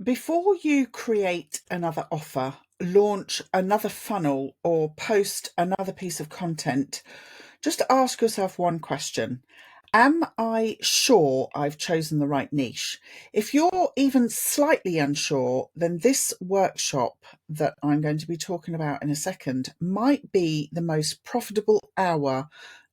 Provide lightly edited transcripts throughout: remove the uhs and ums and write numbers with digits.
Before you create another offer, launch another funnel, or post another piece of content, just ask yourself one question. Am I sure I've chosen the right niche? If you're even slightly unsure, then this workshop that I'm going to be talking about in a second might be the most profitable hour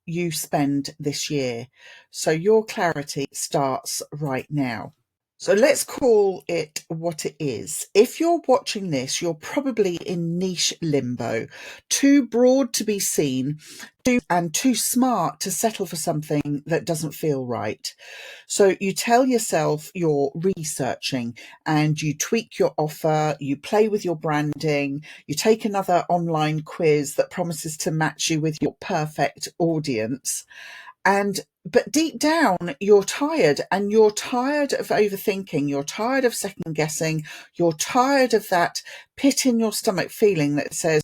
you spend this year. So your clarity starts right now. So let's call it what it is. If you're watching this, you're probably in niche limbo, too broad to be seen, and too smart to settle for something that doesn't feel right. So you tell yourself you're researching and you tweak your offer, you play with your branding, you take another online quiz that promises to match you with your perfect audience. But deep down, you're tired, and you're tired of overthinking. You're tired of second guessing. You're tired of that pit in your stomach feeling that says,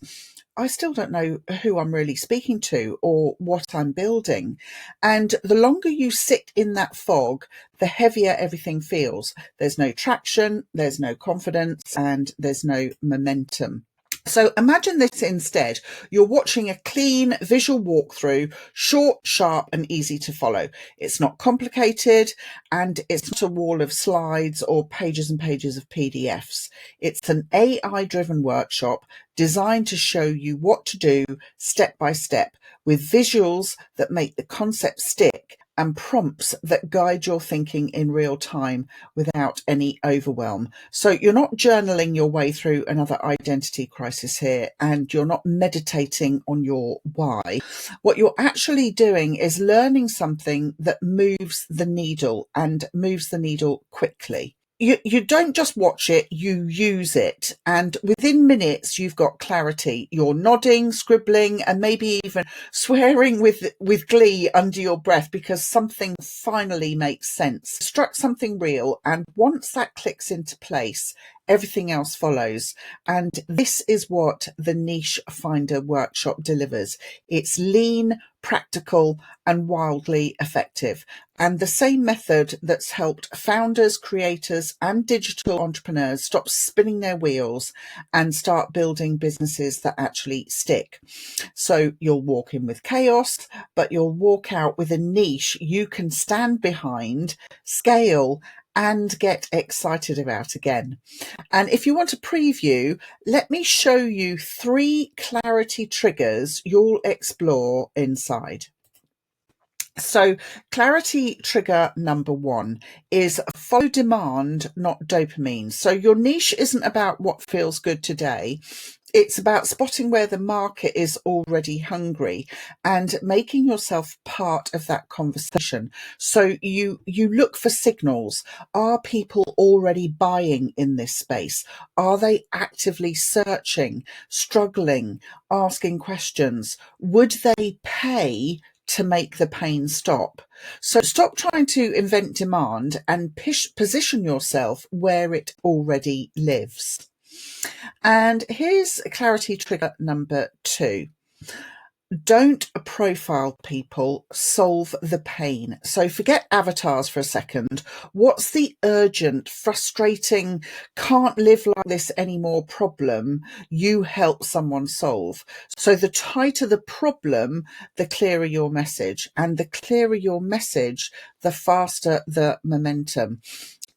I still don't know who I'm really speaking to or what I'm building. And the longer you sit in that fog, the heavier everything feels. There's no traction, there's no confidence, and there's no momentum. So imagine this instead. You're watching a clean visual walkthrough, short, sharp, and easy to follow. It's not complicated, and it's not a wall of slides or pages and pages of PDFs. It's an AI-driven workshop designed to show you what to do step by step, with visuals that make the concept stick and prompts that guide your thinking in real time without any overwhelm. So you're not journaling your way through another identity crisis here, and you're not meditating on your why. What you're actually doing is learning something that moves the needle, and moves the needle quickly. You don't just watch it, you use it. And within minutes, you've got clarity. You're nodding, scribbling, and maybe even swearing with glee under your breath because something finally makes sense. Struck something real. And once that clicks into place, everything else follows. And this is what the Niche Finder workshop delivers. It's lean, practical, and wildly effective. And the same method that's helped founders, creators, and digital entrepreneurs stop spinning their wheels and start building businesses that actually stick. So you'll walk in with chaos, but you'll walk out with a niche you can stand behind, scale, and get excited about again. And if you want a preview, let me show you 3 clarity triggers you'll explore inside. So clarity trigger number 1 is follow demand, not dopamine. So your niche isn't about what feels good today. It's about spotting where the market is already hungry and making yourself part of that conversation. So you look for signals. Are people already buying in this space? Are they actively searching, struggling, asking questions? Would they pay to make the pain stop? So stop trying to invent demand and position yourself where it already lives. And here's clarity trigger number 2. Don't profile people, solve the pain. So forget avatars for a second. What's the urgent, frustrating, can't live like this anymore problem you help someone solve? So the tighter the problem, the clearer your message. And the clearer your message, the faster the momentum.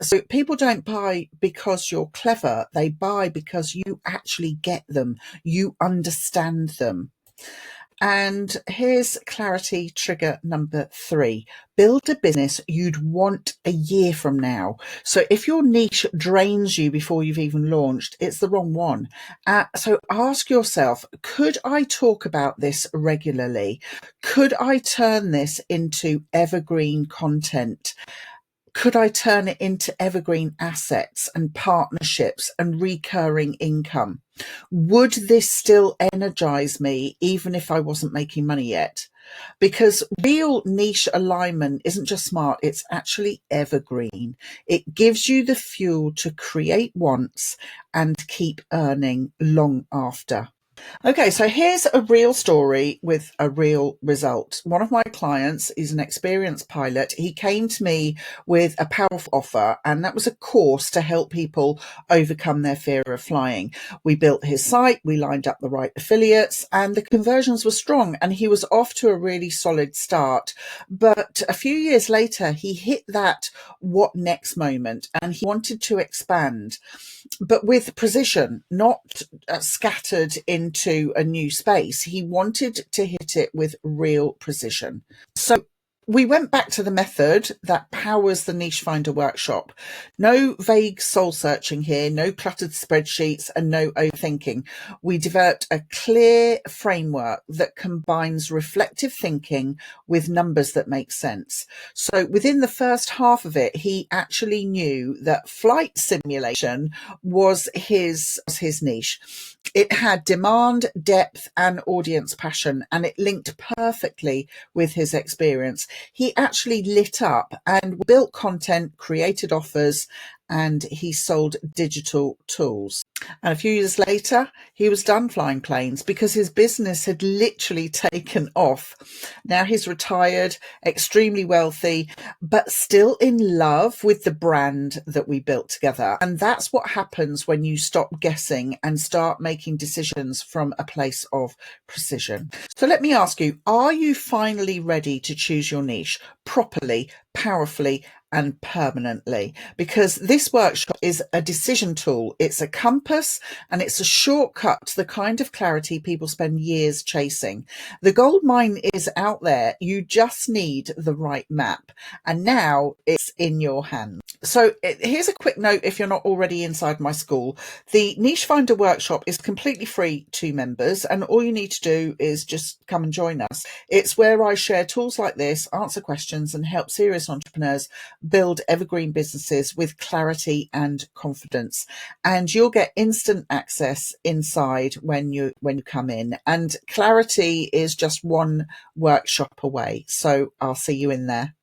So people don't buy because you're clever. They buy because you actually get them. You understand them. And here's clarity trigger number 3. Build a business you'd want a year from now. So if your niche drains you before you've even launched, it's the wrong one. So ask yourself, could I talk about this regularly? Could I turn this into evergreen content? Could I turn it into evergreen assets and partnerships and recurring income? Would this still energize me even if I wasn't making money yet? Because real niche alignment isn't just smart, it's actually evergreen. It gives you the fuel to create once and keep earning long after. Okay, so here's a real story with a real result. One of my clients is an experienced pilot. He came to me with a powerful offer, and that was a course to help people overcome their fear of flying. We built his site, we lined up the right affiliates, and the conversions were strong, and he was off to a really solid start. But a few years later, he hit that what next moment, and he wanted to expand, but with precision, not scattered into a new space. He wanted to hit it with real precision. So we went back to the method that powers the Niche Finder workshop. No vague soul searching here, no cluttered spreadsheets, and no overthinking. We developed a clear framework that combines reflective thinking with numbers that make sense. So within the first half of it, he actually knew that flight simulation was his niche. It had demand, depth, and audience passion, and it linked perfectly with his experience. He actually lit up and built content, created offers, and he sold digital tools. And a few years later, he was done flying planes because his business had literally taken off. Now he's retired, extremely wealthy, but still in love with the brand that we built together. And that's what happens when you stop guessing and start making decisions from a place of precision. So let me ask you, are you finally ready to choose your niche properly, powerfully, and permanently? Because this workshop is a decision tool. It's a compass, and it's a shortcut to the kind of clarity people spend years chasing. The gold mine is out there. You just need the right map. And now it's in your hands. So here's a quick note if you're not already inside my school. The Niche Finder workshop is completely free to members, and all you need to do is just come and join us. It's where I share tools like this, answer questions, and help serious entrepreneurs build evergreen businesses with clarity and confidence. And you'll get instant access inside when you come in. And clarity is just one workshop away. So I'll see you in there.